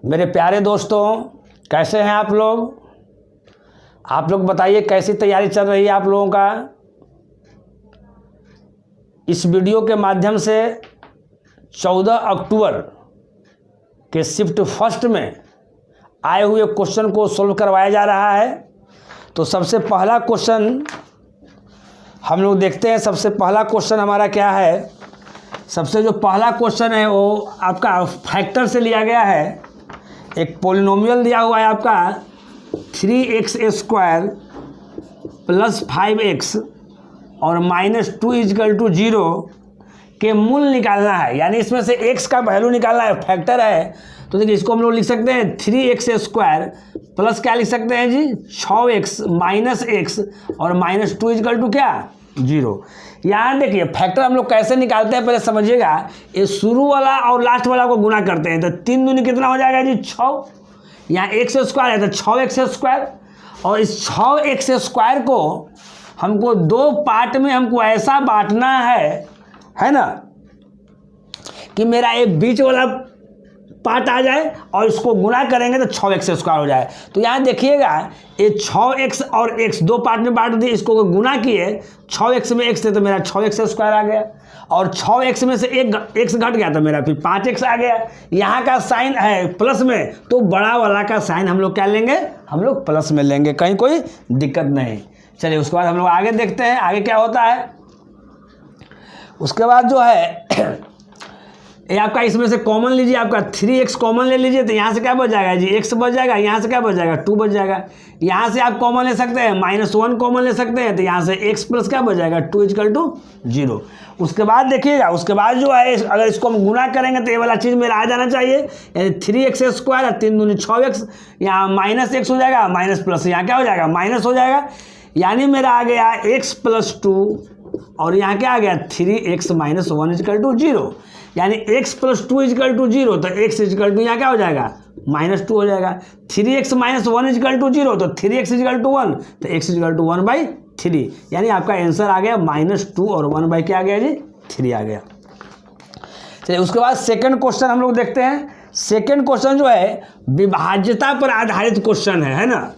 मेरे प्यारे दोस्तों, कैसे हैं आप लोग बताइए कैसी तैयारी चल रही है आप लोगों का। इस वीडियो के माध्यम से 14 अक्टूबर के शिफ्ट फर्स्ट में आए हुए क्वेश्चन को सोल्व करवाया जा रहा है। तो सबसे पहला क्वेश्चन हम लोग देखते हैं। सबसे पहला क्वेश्चन हमारा क्या है? सबसे जो पहला क्वेश्चन है वो आपका फैक्टर से लिया गया है। एक पोलिनोमियल दिया हुआ है आपका 3x² + 5x और -2 = 0 के मूल निकालना है। यानी इसमें से x का वैल्यू निकालना है, फैक्टर है। तो देखिए इसको हम लोग लिख सकते हैं 3x² प्लस क्या लिख सकते हैं जी 6x -x और -2 = क्या 0। यहाँ देखिए फैक्टर हम लोग कैसे निकालते हैं पहले समझिएगा। ये शुरू वाला और लास्ट वाला को गुना करते हैं तो 3 दूनी कितना हो जाएगा जी 6। यहाँ x² है तो 6x²। और इस 6x² को हमको दो पार्ट में हमको ऐसा बांटना है ना, कि मेरा एक बीच वाला पार्ट आ जाए और इसको गुना करेंगे तो 6x² हो जाए। तो यहाँ देखिएगा ये 6x और x दो पार्ट में बांट दिए, इसको गुना किए 6x में x थे तो मेरा 6x² आ गया और 6x में से एक x घट गया तो मेरा फिर 5x आ गया। यहाँ का साइन है प्लस में तो बड़ा वाला का साइन हम लोग क्या लेंगे, हम लोग प्लस में लेंगे, कहीं कोई दिक्कत नहीं। चलिए उसके बाद हम लोग आगे देखते हैं आगे क्या होता है। उसके बाद जो है ये आपका इसमें से कॉमन लीजिए, आपका 3x कॉमन ले लीजिए तो यहाँ से क्या बच जाएगा जी x बच जाएगा, यहाँ से क्या बच जाएगा 2 बच जाएगा। यहाँ से आप कॉमन ले सकते हैं -1 कॉमन ले सकते हैं तो यहाँ से x प्लस क्या बच जाएगा 2 = 0। उसके बाद देखिएगा उसके बाद जो है अगर इसको हम गुना करेंगे तो ये वाला चीज़ मेरा आ जाना चाहिए। यानी 3x² और 3 दूनी 6x, यहाँ -x हो जाएगा माइनस प्लस यहाँ क्या हो जाएगा माइनस हो जाएगा। यानी मेरा आ गया x + 2 और यहाँ क्या आ गया 3x - 1 = 0। यानी x + 2 = 0 तो x = यहाँ क्या हो जाएगा -2 हो जाएगा। 3x - 1 = 0 तो 3x = 1 तो x = 1/3। यानी आपका आंसर आ गया -2 और 1 क्या आ गया जी 3 आ गया। चलिए उसके बाद सेकंड क्वेश्चन हम लोग देखते हैं। सेकंड क्वेश्चन जो है विभाज्यता पर आधारित क्वेश्चन है ना।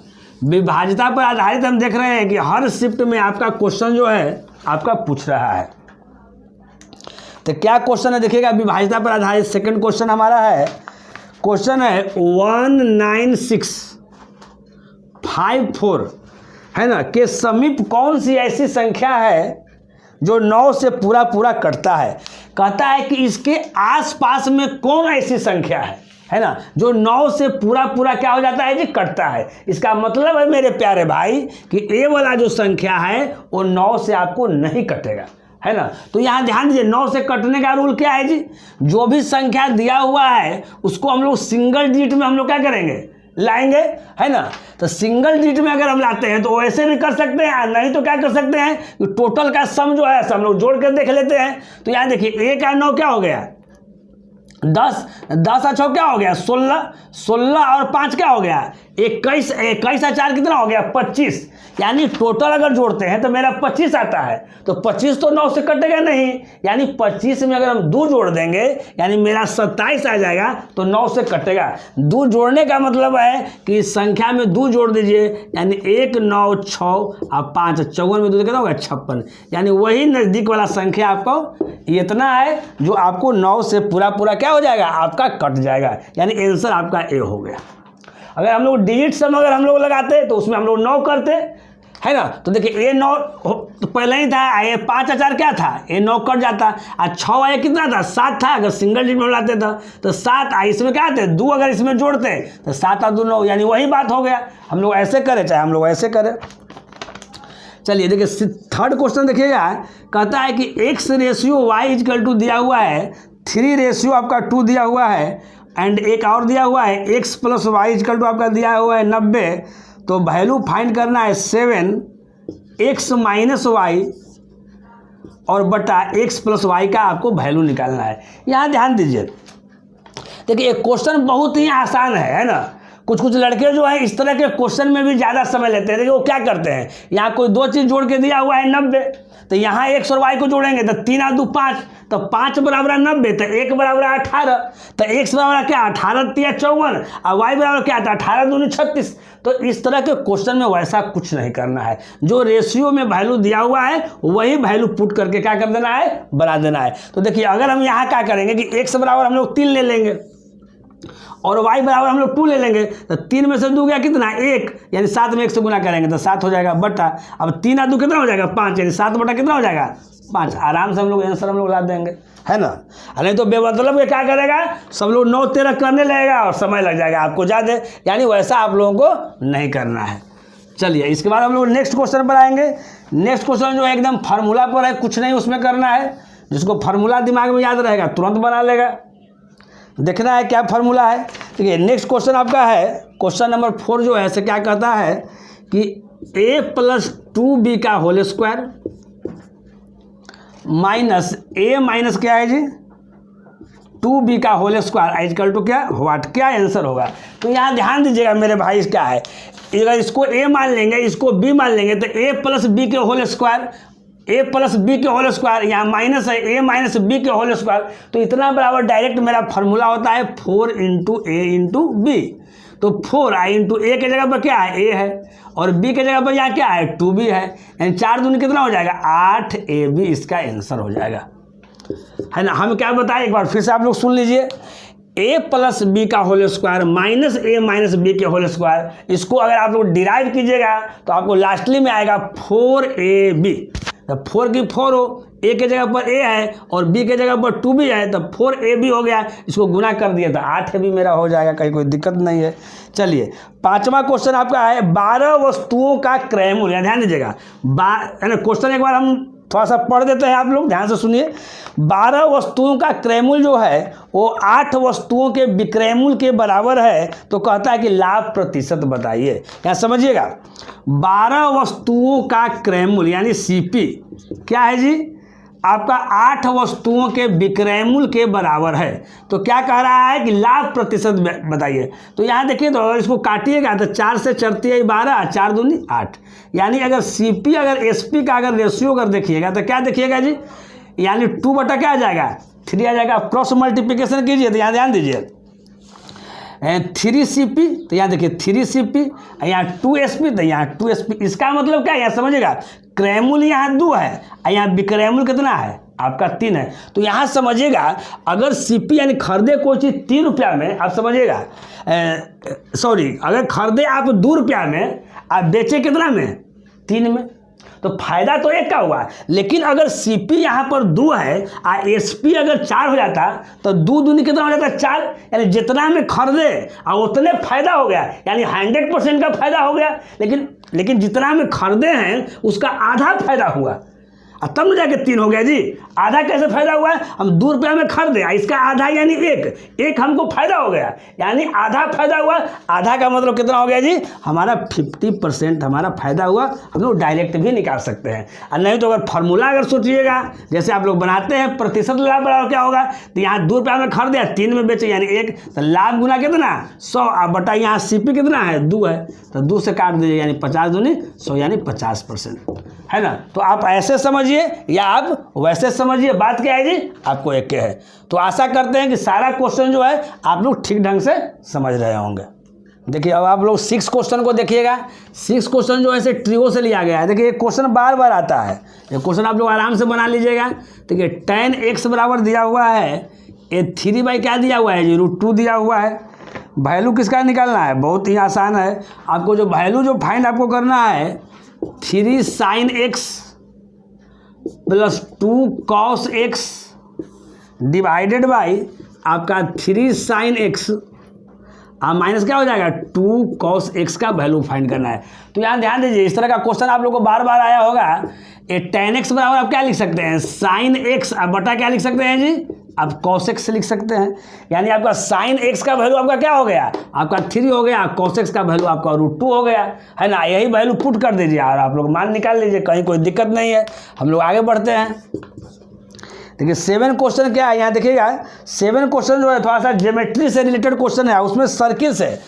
विभाज्यता पर आधारित हम देख रहे हैं कि हर शिफ्ट में आपका क्वेश्चन जो है आपका पूछ रहा है। तो क्या क्वेश्चन है देखिएगा विभाज्यता पर आधारित सेकंड क्वेश्चन हमारा है। क्वेश्चन है 19654 है ना के समीप कौन सी ऐसी संख्या है जो 9 से पूरा कटता है। कहता है कि इसके आसपास में कौन ऐसी संख्या है ना जो 9 से पूरा क्या हो जाता है जी कटता है। इसका मतलब है मेरे प्यारे भाई कि ये वाला जो संख्या है वो 9 से आपको नहीं कटेगा, है ना। तो यहाँ ध्यान दीजिए 9 से कटने का रूल क्या है जी, जो भी संख्या दिया हुआ है उसको हम लोग सिंगल डिजिट में हम लोग क्या करेंगे लाएंगे, है ना। तो सिंगल डिजिट में अगर हम लाते हैं तो वैसे भी कर सकते हैं, नहीं तो क्या कर सकते हैं कि टोटल का सम जो है हम लोग जोड़ कर देख लेते हैं। तो यहाँ देखिए 1 और 9 क्या हो गया 10 और 6 क्या हो गया 16 और 5 क्या हो गया 21 और 4 कितना हो गया 25। यानी टोटल अगर जोड़ते हैं तो मेरा 25 आता है। तो 25 तो 9 से कटेगा नहीं, यानी 25 में अगर हम 2 जोड़ देंगे यानी मेरा 27 आ जाएगा तो 9 से कटेगा। 2 जोड़ने का मतलब है कि इस संख्या में 2 जोड़ दीजिए यानी 1 9 6 और 5 54 में 2 कितना होगा 56। यानी वही नज़दीक वाला संख्या आपको इतना है जो आपको 9 से पूरा क्या हो जाएगा आपका कट जाएगा। यानी आंसर आपका ए हो गया। अगर हम लोग डिजिट सम अगर हम लोग लगाते तो उसमें हम लोग 9 करते, है ना। तो देखिए ये 9 तो पहले ही था, ये 5 और 4 क्या था ये 9 कट जाता और 6 आया कितना था 7 था। अगर सिंगल डिजिट में लाते तो 7 इसमें क्या आते 2 अगर इसमें जोड़ते तो 7 और 2 9, यानी वही बात हो गया। हम लोग ऐसे करें चाहे हम लोग ऐसे करें। चलिए देखिए थर्ड क्वेश्चन देखिएगा। कहता है कि x/y = दिया हुआ है 3 आपका 2 दिया हुआ है एंड एक और दिया हुआ है x + y = आपका दिया हुआ है 90। तो वैल्यू फाइंड करना है 7x - y और बटा x + y का आपको वैल्यू निकालना है। यहाँ ध्यान दीजिए देखिए क्वेश्चन बहुत ही आसान है ना। कुछ कुछ लड़के जो है इस तरह के क्वेश्चन में भी ज़्यादा समय लेते हैं। देखिए वो क्या करते हैं, यहाँ कोई दो चीज़ जोड़ के दिया हुआ है 90, तो यहाँ x और y को जोड़ेंगे तो 3 और 2 5, तो 5 बराबर 90, तो 1 बराबर 18, तो x बराबर क्या 18 3 54 और y बराबर क्या था 18 दूनी 36। तो इस तरह के क्वेश्चन में वैसा कुछ नहीं करना है, जो रेशियो में वैल्यू दिया हुआ है वही वैल्यू पुट करके क्या कर देना है, बना देना है। तो देखिए अगर हम यहाँ क्या करेंगे कि x बराबर हम लोग 3 ले लेंगे और y बराबर हम लोग 2 ले लेंगे, तो 3 में से 2 गया कितना 1, यानी 7 में 1 से गुना करेंगे तो 7 हो जाएगा बटा, अब 3 और 2 कितना हो जाएगा 5, यानी 7 बटा कितना हो जाएगा 5। आराम से हम लोग आंसर हम लोग ला देंगे, है ना। नहीं तो बेमतलब के क्या करेगा, सब लोग 9 13 करने लगेगा और समय लग जाएगा आपको ज़्यादा, यानी वैसा आप लोगों को नहीं करना है। चलिए इसके बाद हम लोग नेक्स्ट क्वेश्चन पर आएंगे। नेक्स्ट क्वेश्चन जो है एकदम फार्मूला पर है, कुछ नहीं उसमें करना है, जिसको फार्मूला दिमाग में याद रहेगा तुरंत बना लेगा। देखना है क्या फार्मूला है। ठीक है, नेक्स्ट क्वेश्चन आपका है क्वेश्चन नंबर 4 जो है से क्या कहता है कि a + 2b का whole square minus a minus क्या है जी 2b का होल स्क्वायर इक्वल टू क्या व्हाट, क्या आंसर होगा। तो यहाँ ध्यान दीजिएगा मेरे भाई, क्या है अगर इसको a मान लेंगे इसको b मान लेंगे तो a + b के होल स्क्वायर, a + b के होल स्क्वायर, यहाँ माइनस है a - b के होल स्क्वायर, तो इतना बराबर डायरेक्ट मेरा फार्मूला होता है 4 × a × b। तो 4 i × a के जगह पर क्या है a है और b के जगह पर यहाँ क्या है 2b है, यानी 4 दूनी कितना हो जाएगा 8ab इसका आंसर हो जाएगा, है ना। हम क्या बताएं एक बार फिर से आप लोग सुन लीजिए, a + b का whole square minus a - b के होल स्क्वायर, इसको अगर आप लोग डिराइव कीजिएगा तो आपको लास्टली में आएगा 4ab। तो 4 की 4 हो, a के जगह पर a है और b के जगह पर 2b है, तो 4ab हो गया, इसको गुना कर दिया तो 8ab मेरा हो जाएगा, कहीं कोई दिक्कत नहीं है। चलिए 5वां क्वेश्चन आपका है 12 वस्तुओं का क्रयमूल्य, या ध्यान दीजिएगा क्वेश्चन एक बार हम थोड़ा सा पढ़ देते हैं, आप लोग ध्यान से सुनिए। 12 वस्तुओं का क्रयमूल्य जो है वो 8 वस्तुओं के विक्रयमूल्य के बराबर है, तो कहता है कि लाभ प्रतिशत बताइए। यहाँ समझिएगा 12 वस्तुओं का क्रयमूल्य यानी सीपी क्या है जी आपका 8 वस्तुओं के विक्रयमूल्य के बराबर है, तो क्या कह रहा है कि लाभ प्रतिशत बताइए। तो यहाँ देखिए तो अगर इसको काटिएगा तो 4 से 4 × 12 4 दूनी 8, यानी अगर सीपी अगर एसपी का अगर रेशियो अगर देखिएगा तो क्या देखिएगा जी, यानी 2 बटा क्या आ जाएगा 3 आ जाएगा। क्रॉस मल्टीप्लिकेशन कीजिए तो यहाँ ध्यान दीजिए 3CP, तो यहाँ देखिए 3CP, यहाँ 2SP, तो यहाँ 2SP। इसका मतलब क्या है यहाँ समझिएगा, क्रयमूल्य यहाँ 2 है और यहाँ विक्रयमूल्य कितना है आपका 3 है। तो यहाँ समझिएगा अगर CP यानी खरीदे कोई चीज़ 3 रुपया में, आप समझिएगा सॉरी अगर खरीदे आप 2 रुपया में, आप बेचे कितना में 3 में, तो फायदा तो एक का हुआ। लेकिन अगर सीपी यहाँ पर 2 है और एसपी अगर 4 हो जाता तो 2 दूनी कितना हो जाता 4, यानी जितना में खरीदे और उतने फायदा हो गया, यानी 100% का फायदा हो गया। लेकिन जितना में खरीदे हैं उसका आधा फायदा हुआ और तब न जाके 3 हो गया जी। आधा कैसे फायदा हुआ है, हम 2 रुपया में खरीदे, इसका आधा यानी 1 हमको फायदा हो गया, यानी आधा फायदा हुआ। आधा का मतलब कितना हो गया जी, हमारा 50% हमारा फायदा हुआ। हम लोग डायरेक्ट भी निकाल सकते हैं, और नहीं तो अगर फार्मूला अगर सोचिएगा जैसे आप लोग बनाते हैं प्रतिशत लाभ बराबर क्या होगा, तो यहाँ 2 रुपया में खरीदे 3 में बेचे यानी 1, तो लाभ गुना कितना 100 बटा यहाँ सीपी कितना है 2 है, तो 2 से काट दीजिए यानी 50 दूनी 100 यानी 50%, है ना। तो आप ऐसे समझिए या आप वैसे समझिए, बात क्या है जी आपको एक के है। तो आशा करते हैं कि सारा क्वेश्चन जो है आप लोग ठीक ढंग से समझ रहे होंगे। देखिए अब आप लोग 6 क्वेश्चन को देखिएगा। 6 क्वेश्चन जो है से ट्रियो से लिया गया है। देखिए ये क्वेश्चन बार बार आता है, ये क्वेश्चन आप लोग आराम से बना लीजिएगा। देखिए tan x बराबर दिया हुआ है, ये 3 क्या दिया हुआ है जी √2 दिया हुआ है। वैल्यू किसका निकालना है, बहुत ही आसान है। आपको जो वैल्यू जो फाइंड आपको करना है 3 sin x + 2 cos x divided by आपका 3 sin x माइनस क्या हो जाएगा 2 cos x का वैल्यू फाइंड करना है। तो यहाँ ध्यान दीजिए इस तरह का क्वेश्चन आप लोग को बार बार आया होगा। ये tan x बराबर आप क्या लिख सकते हैं sin x, अब बटा क्या लिख सकते हैं जी आप cos x लिख सकते हैं, यानी आपका sin x का वैल्यू आपका क्या हो गया आपका 3 हो गया, cos x का वैल्यू आपका √2 हो गया, है ना। यही वैल्यू पुट कर दीजिए और आप लोग मान निकाल लीजिए, कहीं कोई दिक्कत नहीं है। हम लोग आगे बढ़ते हैं। देखिए 7 क्वेश्चन क्या है यहाँ देखिएगा। 7 क्वेश्चन जो है थोड़ा सा ज्योमेट्री से रिलेटेड क्वेश्चन है, उसमें सर्किल से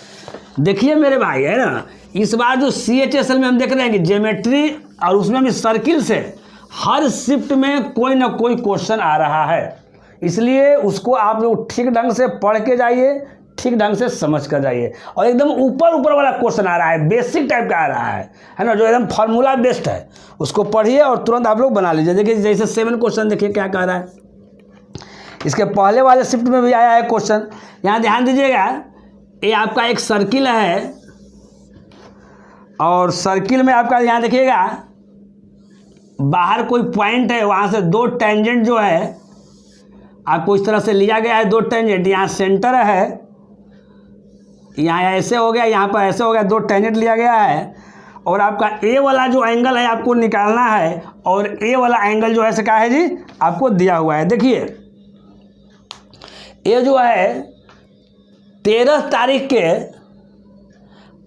देखिए मेरे भाई, है ना, इस बार जो CHSL में हम देख रहे हैं कि ज्योमेट्री और उसमें भी सर्किल से हर शिफ्ट में कोई ना कोई क्वेश्चन आ रहा है, इसलिए उसको आप लोग ठीक ढंग से पढ़ के जाइए, ठीक ढंग से समझ कर जाइए। और एकदम ऊपर ऊपर वाला क्वेश्चन आ रहा है, बेसिक टाइप का आ रहा है ना, जो एकदम फार्मूला बेस्ड है, उसको पढ़िए और तुरंत आप लोग बना लीजिए। देखिए जैसे 7 क्वेश्चन देखिए क्या कह रहा है, इसके पहले वाले शिफ्ट में भी आया है क्वेश्चन। यहाँ ध्यान दीजिएगा, ये आपका एक सर्किल है और सर्किल में आपका यहाँ देखिएगा बाहर कोई पॉइंट है, वहाँ से 2 टेंजेंट जो है आपको इस तरह से लिया गया है। 2 टेंजेंट, यहाँ सेंटर है, यहाँ ऐसे हो गया, यहाँ पर ऐसे हो गया, 2 टेंजेंट लिया गया है। और आपका ए वाला जो एंगल है आपको निकालना है, और ए वाला एंगल जो है से क्या है जी, आपको दिया हुआ है। देखिए ये जो है 13 तारीख के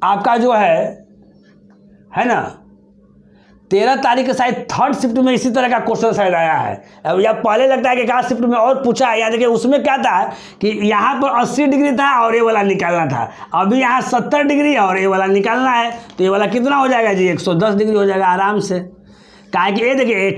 आपका जो है ना, 13 तारीख के शायद 3rd शिफ्ट में इसी तरह का क्वेश्चन शायद आया है। अब या पहले लगता है कि 1 शिफ्ट में और पूछा है। यहाँ देखिए उसमें क्या था कि यहाँ पर 80 डिग्री था और ये वाला निकालना था, अभी यहाँ 70 डिग्री है और ये वाला निकालना है, तो ये वाला कितना हो जाएगा जी, 110 डिग्री हो जाएगा आराम से। कहा कि ये देखिए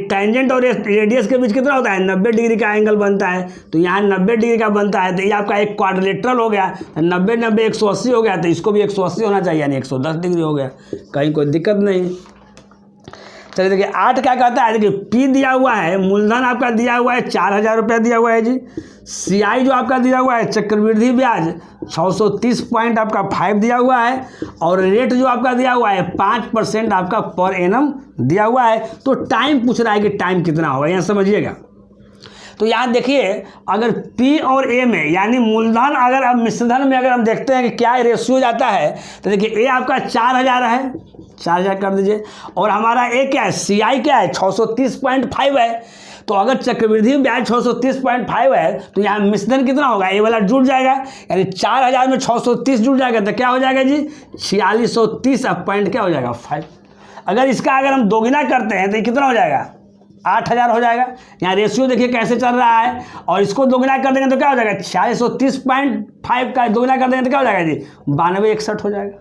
टेंजेंट और रेडियस के बीच कितना होता है, 90 डिग्री का एंगल बनता है, तो यहाँ 90 डिग्री का बनता है, तो ये आपका एक क्वाड्रिलेटरल हो गया, 90 90 180 हो गया, तो इसको भी 180 होना चाहिए, यानी 110 डिग्री हो गया, कहीं कोई दिक्कत नहीं। चलिए देखिए 8 क्या कहता है, देखिए P दिया हुआ है, मूलधन आपका दिया हुआ है 4000 रुपया दिया हुआ है जी। CI जो आपका दिया हुआ है चक्रवृद्धि ब्याज 630 आपका 5 दिया हुआ है, और रेट जो आपका दिया हुआ है 5% आपका पर एनम दिया हुआ है। तो टाइम पूछ रहा है कि टाइम कितना होगा, यहाँ समझिएगा। तो यहाँ देखिए अगर P और A में, यानी मूलधन अगर अब मिश्रधन में अगर हम देखते हैं कि क्या रेशियो जाता है, तो देखिए A आपका 4000 है, 4000 कर दीजिए, और हमारा A क्या है, CI क्या है 630.5 है। तो अगर चक्रवृद्धि ब्याज 630.5 है, तो यहाँ मिश्रधन कितना होगा, ये वाला जुड़ जाएगा, यानी 4000 में 630 जुड़ जाएगा, तो क्या हो जाएगा जी 4630 पॉइंट क्या हो जाएगा 5। अगर इसका अगर हम दोगुना करते हैं तो ये कितना हो जाएगा 8000 हो जाएगा। यहाँ रेशियो देखिए कैसे चल रहा है, और इसको दोगुना कर देंगे तो क्या हो जाएगा 4630.5 का दोगुना कर देंगे तो क्या हो जाएगा जी 9261 हो जाएगा।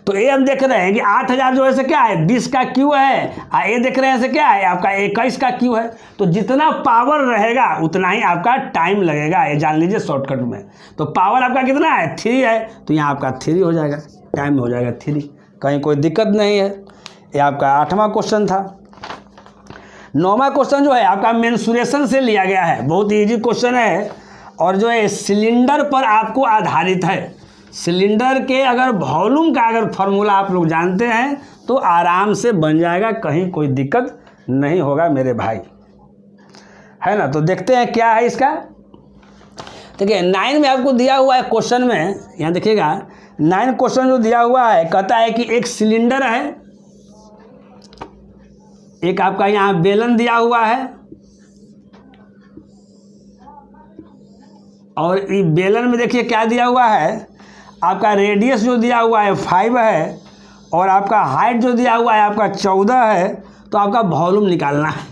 तो ये हम देख रहे हैं कि 8000 जो है से क्या है 20 का क्यू है, और ये देख रहे हैं से क्या है आपका 21 का क्यू है। तो जितना पावर रहेगा उतना ही आपका टाइम लगेगा, ये जान लीजिए शॉर्टकट में। तो पावर आपका कितना है 3 है, तो यहाँ आपका 3 हो जाएगा, टाइम हो जाएगा 3, कहीं कोई दिक्कत नहीं है। ये आपका 8वां क्वेश्चन था। 9वां क्वेश्चन जो है आपका मेंसुरेशन से लिया गया है, बहुत ईजी क्वेश्चन है, और जो है सिलेंडर पर आपको आधारित है। सिलेंडर के अगर वॉल्यूम का अगर फॉर्मूला आप लोग जानते हैं तो आराम से बन जाएगा, कहीं कोई दिक्कत नहीं होगा मेरे भाई, है ना। तो देखते हैं क्या है इसका। देखिए 9 में आपको दिया हुआ है क्वेश्चन में, यहाँ देखिएगा 9 क्वेश्चन जो दिया हुआ है कहता है कि एक सिलेंडर है, एक आपका यहाँ बेलन दिया हुआ है, और इस बेलन में देखिए क्या दिया हुआ है, आपका रेडियस जो दिया हुआ है 5 है, और आपका हाइट जो दिया हुआ है आपका 14 है। तो आपका वॉल्यूम निकालना है।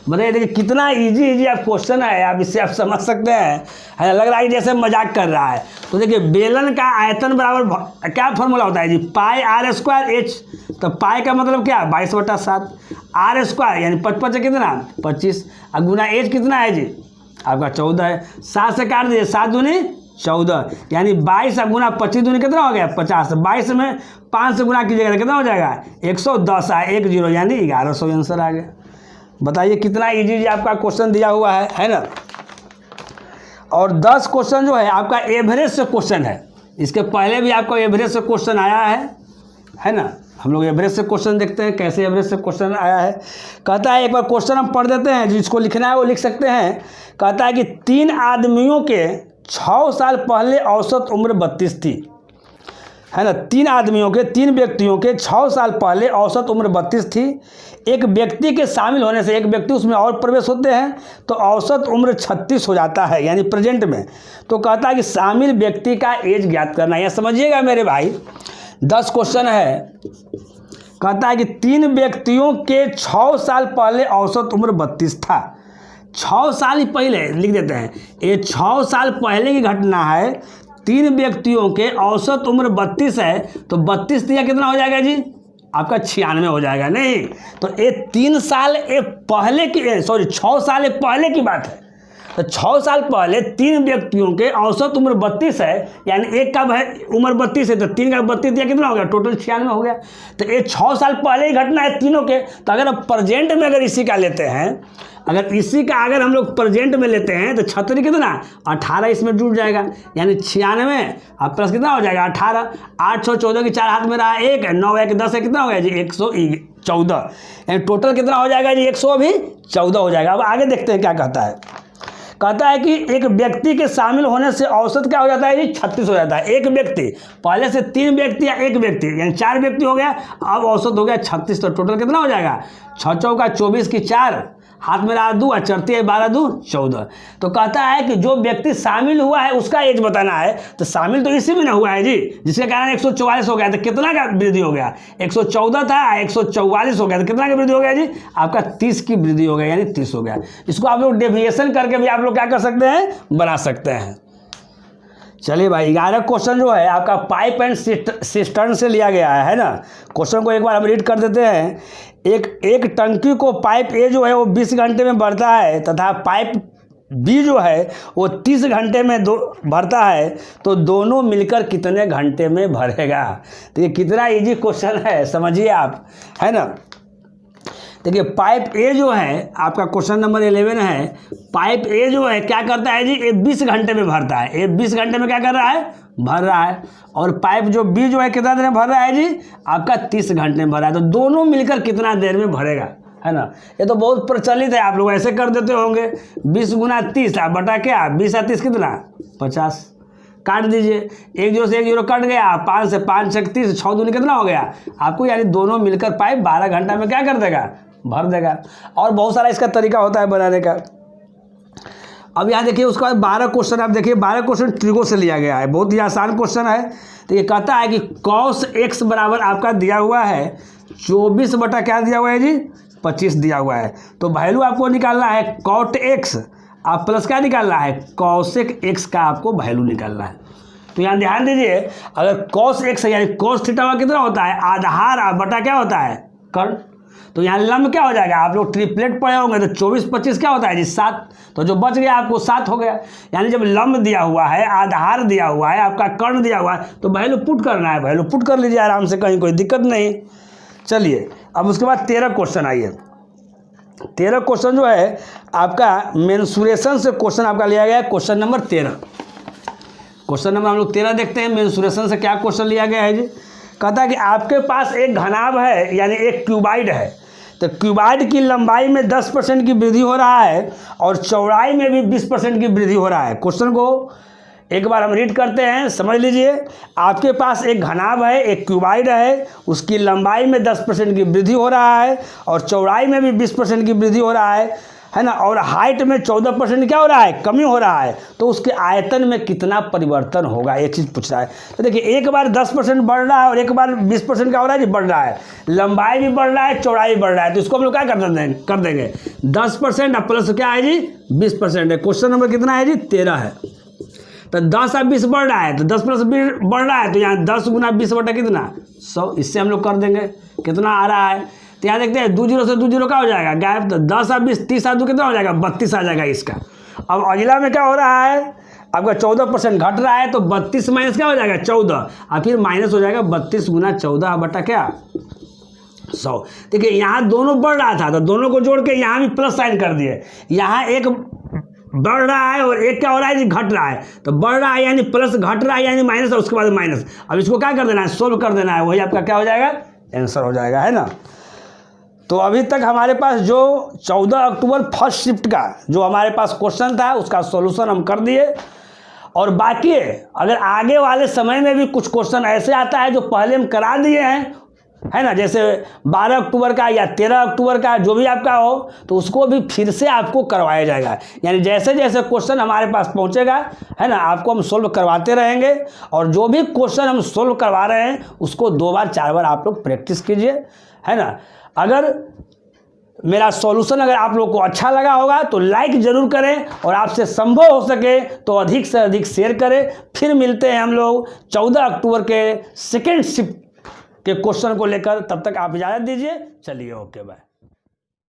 बताइए देखिए कितना इजी आप क्वेश्चन है, आप इससे आप समझ सकते हैं, है लग रहा है जैसे मजाक कर रहा है। तो देखिए बेलन का आयतन बराबर क्या फॉर्मूला होता है जी, पाई r² h। तो पाई का मतलब क्या 22/7, r² यानी 55 कितना 25, और गुना h कितना है जी आपका 14 है। 7 से काट दीजिए, 7 दूनी 14, यानी 22 गुना 25 दूनी कितना हो गया 50। 22 में 5 से गुना कीजिएगा तो कितना हो जाएगा 110 10, यानी 1100 आंसर आ गया। बताइए कितना इजी आपका क्वेश्चन दिया हुआ है ना। और 10 क्वेश्चन जो है आपका एवरेज से क्वेश्चन है, इसके पहले भी आपको एवरेज से क्वेश्चन आया है ना। हम लोग एवरेज से क्वेश्चन देखते हैं कैसे एवरेज से क्वेश्चन आया है। कहता है एक बार क्वेश्चन हम पढ़ देते हैं, जिसको लिखना है वो लिख सकते हैं। कहता है कि 3 आदमियों के 6 साल पहले औसत उम्र 32 थी, है ना। 3 व्यक्तियों के 6 साल पहले औसत उम्र 32 थी। एक व्यक्ति के शामिल होने से, एक व्यक्ति उसमें और प्रवेश होते हैं तो औसत उम्र 36 हो जाता है, यानी प्रेजेंट में। तो कहता है कि शामिल व्यक्ति का एज ज्ञात करना है। समझिएगा मेरे भाई 10 क्वेश्चन है। कहता है कि 3 व्यक्तियों के 6 साल पहले औसत उम्र 32 था। 6 साल ही पहले लिख देते हैं, ये 6 साल पहले की घटना है। 3 व्यक्तियों के औसत उम्र 32 है, तो 32 दिया कितना हो जाएगा जी? आपका 96 हो जाएगा। नहीं तो ये 3 साल पहले की, सॉरी 6 साल पहले की बात है। तो 6 साल पहले 3 व्यक्तियों के औसत उम्र 32 है, यानी एक का उम्र 32 है तो 3 का 32 दिया कितना हो गया? टोटल 96 हो गया। तो ये 6 साल पहले ही घटना है तीनों के। तो अगर अब प्रेजेंट में अगर इसी का लेते हैं, अगर हम लोग प्रेजेंट में लेते हैं तो 36 कितना? 18 इसमें जुड़ जाएगा, यानी 96 अब प्लस कितना हो जाएगा? 18। 8 6 14 की 4 हाथ में रहा 1, 9 1 10 है, कितना हो गया जी? 114, यानी टोटल कितना हो जाएगा जी? 114 हो जाएगा। अब आगे देखते हैं क्या कहता है। कहता है कि एक व्यक्ति के शामिल होने से औसत क्या हो जाता है जी? 36 हो जाता है। एक व्यक्ति, पहले से 3 व्यक्ति या एक व्यक्ति, यानी 4 व्यक्ति हो गया, अब औसत हो गया 36। तो टोटल कितना हो जाएगा? 6 चौका 24 की 4 हाथ में रहा 2 और चढ़ती है 12 2 14। तो कहता है कि जो व्यक्ति शामिल हुआ है उसका एज बताना है। तो शामिल तो इसी में ना हुआ है जी, जिसके कारण 144 हो गया। तो कितना का वृद्धि हो गया? 114 था, 144 हो गया, तो कितना का वृद्धि हो गया जी? आपका 30 की वृद्धि हो गया, यानी 30 हो गया। इसको आप लोग डेविएशन करके भी आप लोग क्या कर सकते हैं? बना सकते हैं। चलिए भाई, 11 क्वेश्चन जो है आपका पाइप एंड सिस्टर्न से लिया गया है ना। क्वेश्चन को एक बार हम रीड कर देते हैं। एक टंकी को पाइप ए जो है वो 20 घंटे में भरता है तथा पाइप बी जो है वो 30 घंटे में भरता है, तो दोनों मिलकर कितने घंटे में भरेगा? तो ये कितना इजी क्वेश्चन है, समझिए आप, है ना। देखिए पाइप ए जो है आपका क्वेश्चन नंबर 11 है। पाइप ए जो है क्या करता है जी? ये 20 घंटे में भरता है। ये 20 घंटे में क्या कर रहा है? भर रहा है। और पाइप जो बी जो है कितना देर में भर रहा है जी? आपका 30 घंटे में भर रहा है। तो दोनों मिलकर कितना देर में भरेगा, है ना। ये तो बहुत प्रचलित है, आप लोग ऐसे कर देते होंगे। 20 गुना 30 बटा क्या? 20 या 30 कितना? 50। काट दीजिए, 1 0 से 1 0 कट गया, 5 से 5 6 30, 6 दूनी कितना हो गया आपको? यानी दोनों मिलकर पाइप 12 घंटा में क्या कर देगा? भर देगा। और बहुत सारा इसका तरीका होता है बनाने का। अब यहाँ देखिए उसका 12 क्वेश्चन, आप देखिए 12 क्वेश्चन ट्रिगो से लिया गया है, बहुत ही आसान क्वेश्चन है। तो ये कहता है कि cos x बराबर आपका दिया हुआ है 24 बटा क्या दिया हुआ है जी? 25 दिया हुआ है। तो वैल्यू आपको निकालना है cot x, आप प्लस क्या निकालना है? cosec x का आपको वैल्यू निकालना है। तो यहाँ ध्यान दीजिए, अगर cos x है यानी cos थीटा का कितना होता है? आधार बटा क्या होता है? कर्ण। तो यहाँ लंब क्या हो जाएगा? आप लोग ट्रिपलेट पढ़े होंगे, तो 24 25 क्या होता है जी? 7। तो जो बच गया आपको 7 हो गया। यानी जब लंब दिया हुआ है, आधार दिया हुआ है, आपका कर्ण दिया हुआ है, तो वैल्यू पुट करना है। वैल्यू पुट कर लीजिए आराम से, कहीं कोई दिक्कत नहीं। चलिए अब उसके बाद 13 क्वेश्चन आइए। 13 क्वेश्चन जो है आपका मेंसुरेशन से क्वेश्चन आपका लिया गया है, क्वेश्चन नंबर 13। क्वेश्चन नंबर हम लोग 13 देखते हैं, मेंसुरेशन से क्या क्वेश्चन लिया गया है जी। कहता है कि आपके पास एक घनाभ है, यानी एक क्यूबाइड है। तो क्यूबाइड की लंबाई में 10% की वृद्धि हो रहा है और चौड़ाई में भी 20% की वृद्धि हो रहा है। क्वेश्चन को एक बार हम रीड करते हैं, समझ लीजिए। आपके पास एक घनाभ है, एक क्यूबाइड है, उसकी लंबाई में 10% की वृद्धि हो रहा है और चौड़ाई में भी 20% की वृद्धि हो रहा है ना। और हाइट में 14% क्या हो रहा है? कमी हो रहा है। तो उसके आयतन में कितना परिवर्तन होगा, ये चीज़ पूछ रहा है। तो देखिए एक बार 10% बढ़ रहा है और एक बार 20% क्या हो रहा है जी? बढ़ रहा है। लंबाई भी बढ़ रहा है, चौड़ाई भी बढ़ रहा है। तो इसको हम लोग क्या कर देंगे 10% और प्लस क्या है जी? 20% है। क्वेश्चन नंबर कितना है जी? 13 है। तो 10 और 20 बढ़ रहा है, तो 10 प्लस 20 बढ़ रहा है, तो यहाँ 10 गुना 20 बटा कितना? 100। इससे हम लोग कर देंगे, कितना आ रहा है? तो यहाँ देखते हैं 2 0 से 2 0 क्या हो जाएगा? गायब। तो 10 और 20 30 और 2 कितना हो जाएगा? 32 आ जाएगा इसका। अब अगला में क्या हो रहा है? आपका 14% घट रहा है, तो 32 माइनस क्या हो जाएगा? 14, और फिर माइनस हो जाएगा 32 गुना 14 बटा क्या? 100। देखिए यहाँ दोनों बढ़ रहा था, तो दोनों को जोड़ के यहाँ भी प्लस साइन कर दिए। यहाँ एक बढ़ रहा है और एक क्या हो रहा है जी? घट रहा है। तो बढ़ रहा है यानी प्लस, घट रहा है यानी माइनस, और उसके बाद माइनस। अब इसको क्या कर देना है? सोल्व कर देना है, वही आपका क्या हो जाएगा? आंसर हो जाएगा, है ना। तो अभी तक हमारे पास जो 14 अक्टूबर फर्स्ट शिफ्ट का जो हमारे पास क्वेश्चन था उसका सॉल्यूशन हम कर दिए। और बाकी अगर आगे वाले समय में भी कुछ क्वेश्चन ऐसे आता है जो पहले हम करा दिए हैं, है ना, जैसे 12 अक्टूबर का या 13 अक्टूबर का जो भी आपका हो, तो उसको भी फिर से आपको करवाया जाएगा। यानी जैसे जैसे क्वेश्चन हमारे पास पहुंचेगा, है ना, आपको हम सोल्व करवाते रहेंगे। और जो भी क्वेश्चन हम सोल्व करवा रहे हैं उसको 2 बार 4 बार आप लोग प्रैक्टिस कीजिए, है ना। अगर मेरा सॉल्यूशन अगर आप लोग को अच्छा लगा होगा तो लाइक ज़रूर करें और आपसे संभव हो सके तो अधिक से अधिक शेयर करें। फिर मिलते हैं हम लोग 14 अक्टूबर के सेकेंड शिफ्ट के क्वेश्चन को लेकर। तब तक आप इजाज़त दीजिए। चलिए, ओके, बाय।